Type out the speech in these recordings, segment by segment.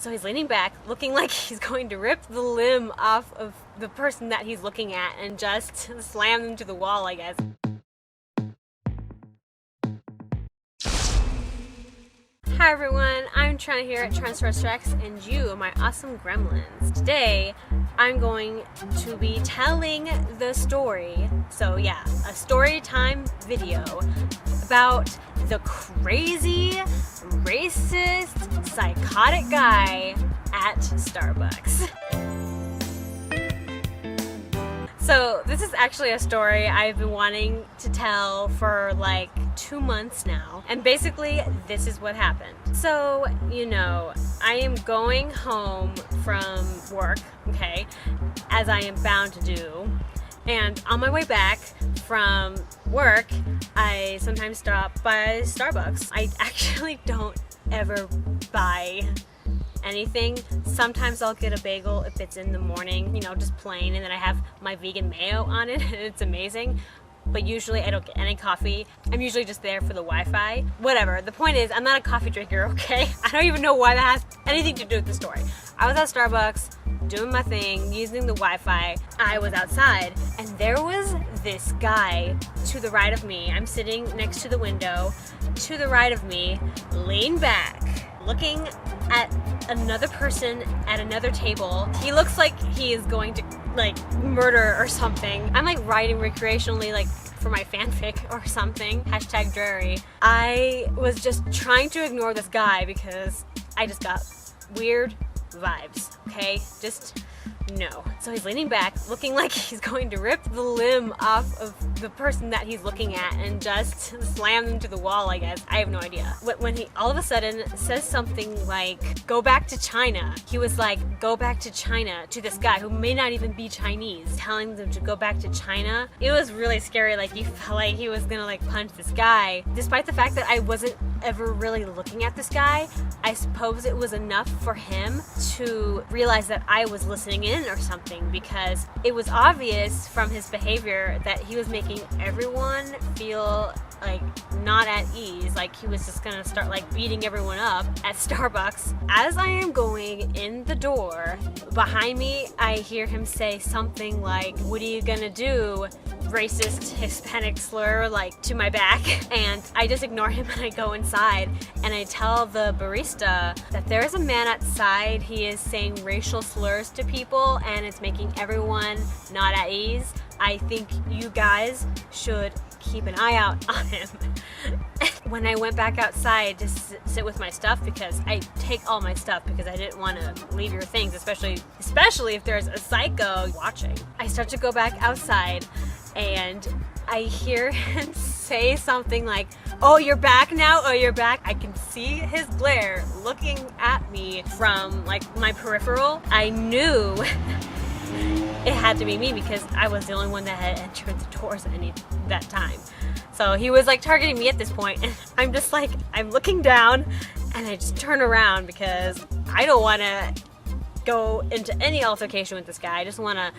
So he's leaning back, looking like he's going to rip the limb off of the person that he's looking at and just slam them to the wall, I guess. Hi everyone, I'm Trina here at Transforce Rex, and you, my awesome gremlins. Today, I'm going to be telling the story, so yeah, a story time video about the crazy, racist, psychotic guy at Starbucks. So this is actually a story I've been wanting to tell for like 2 months now, and basically this is what happened. So, you know, I am going home from work, okay, as I am bound to do, and on my way back from work, I sometimes stop by Starbucks. I actually don't ever buy anything. Sometimes I'll get a bagel if it's in the morning, you know, just plain, and then I have my vegan mayo on it and it's amazing. But usually I don't get any coffee. I'm usually just there for the Wi-Fi. Whatever. The point is, I'm not a coffee drinker, okay? I don't even know why that has anything to do with the story. I was at Starbucks doing my thing, using the Wi-Fi. I was outside and there was this guy to the right of me. I'm sitting next to the window. To the right of me, lean back, looking at another person at another table. He looks like he is going to like murder or something. I'm like writing recreationally, like for my fanfic or something. Hashtag dreary. I was just trying to ignore this guy because I just got weird vibes, okay? Just no. So he's leaning back, looking like he's going to rip the limb off of the person that he's looking at and just slam them to the wall, I guess. I have no idea. When he all of a sudden says something like, go back to China. He was like, go back to China, to this guy who may not even be Chinese, telling them to go back to China. It was really scary. Like, you felt like he was gonna like punch this guy. Despite the fact that I wasn't ever really looking at this guy, I suppose it was enough for him to realize that I was listening in or something, because it was obvious from his behavior that he was making everyone feel like not at ease, like he was just gonna start like beating everyone up at Starbucks. As I am going in the door, behind me I hear him say something like, what are you gonna do? Racist Hispanic slur like to my back, and I just ignore him and I go inside and I tell the barista that there is a man outside. He is saying racial slurs to people and it's making everyone not at ease. I think you guys should keep an eye out on him. When I went back outside to sit with my stuff, because I take all my stuff because I didn't want to leave your things, especially if there's a psycho watching. I start to go back outside and I hear him say something like, oh, you're back now? Oh, you're back? I can see his glare looking at me from like my peripheral. I knew it had to be me because I was the only one that had entered the doors at that time. So he was like targeting me at this point, and I'm just like, I'm looking down and I just turn around because I don't want to go into any altercation with this guy. I just want to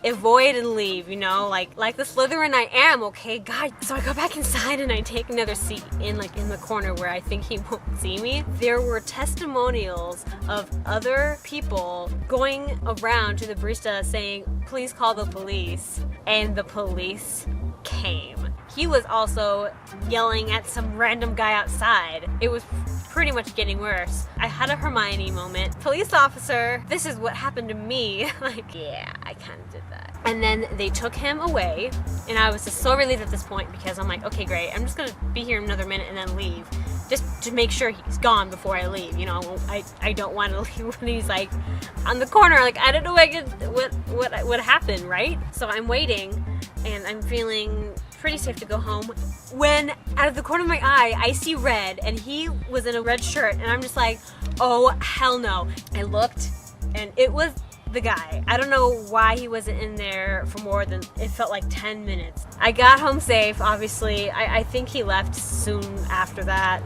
avoid and leave, you know, like the Slytherin I am, okay, God. So I go back inside and I take another seat in the corner where I think he won't see me. There were testimonials of other people going around to the barista saying, please call the police, and the police came. He was also yelling at some random guy outside. It was pretty much getting worse. I had a Hermione moment. Police officer, this is what happened to me. Like, yeah, I kind of did that. And then they took him away, and I was just so relieved at this point because I'm like, okay, great. I'm just gonna be here another minute and then leave, just to make sure he's gone before I leave. You know, I don't want to leave when he's like on the corner. Like, I don't know what happened, right? So I'm waiting, and I'm feeling pretty safe to go home when out of the corner of my eye I see red, and he was in a red shirt, and I'm just like, oh hell no. I looked and it was the guy. I don't know why he wasn't in there for more than, it felt like 10 minutes. I got home safe, obviously. I think he left soon after that,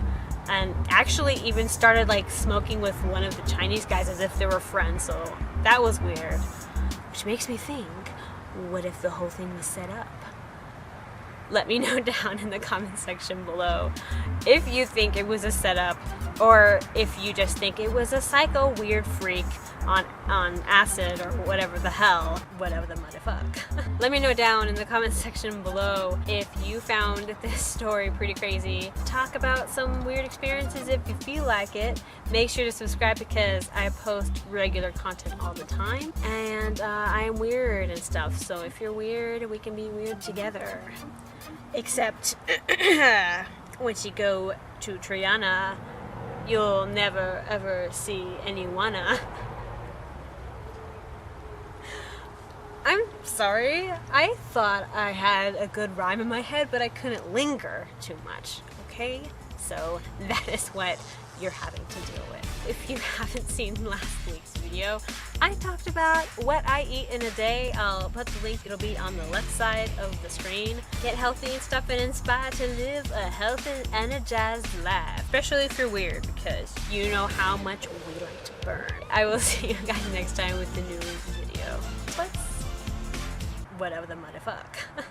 and actually even started like smoking with one of the Chinese guys as if they were friends, so that was weird. Which makes me think, what if the whole thing was set up? Let me know down in the comment section below if you think it was a setup or if you just think it was a psycho weird freak on acid or whatever the motherfuck. Let me know down in the comment section below if you found this story pretty crazy. Talk about some weird experiences if you feel like it. Make sure to subscribe because I post regular content all the time, and I am weird and stuff, so if you're weird, we can be weird together. Except once you go to Triana, you'll never ever see any wanna. I'm sorry, I thought I had a good rhyme in my head, but I couldn't linger too much, okay? So that is what you're having to deal with. If you haven't seen last week's video, I talked about what I eat in a day. I'll put the link, it'll be on the left side of the screen. Get healthy and stuff and inspired to live a healthy and energized life. Especially if you're weird, because you know how much we like to burn. I will see you guys next time with the new video. Whatever the motherfuck.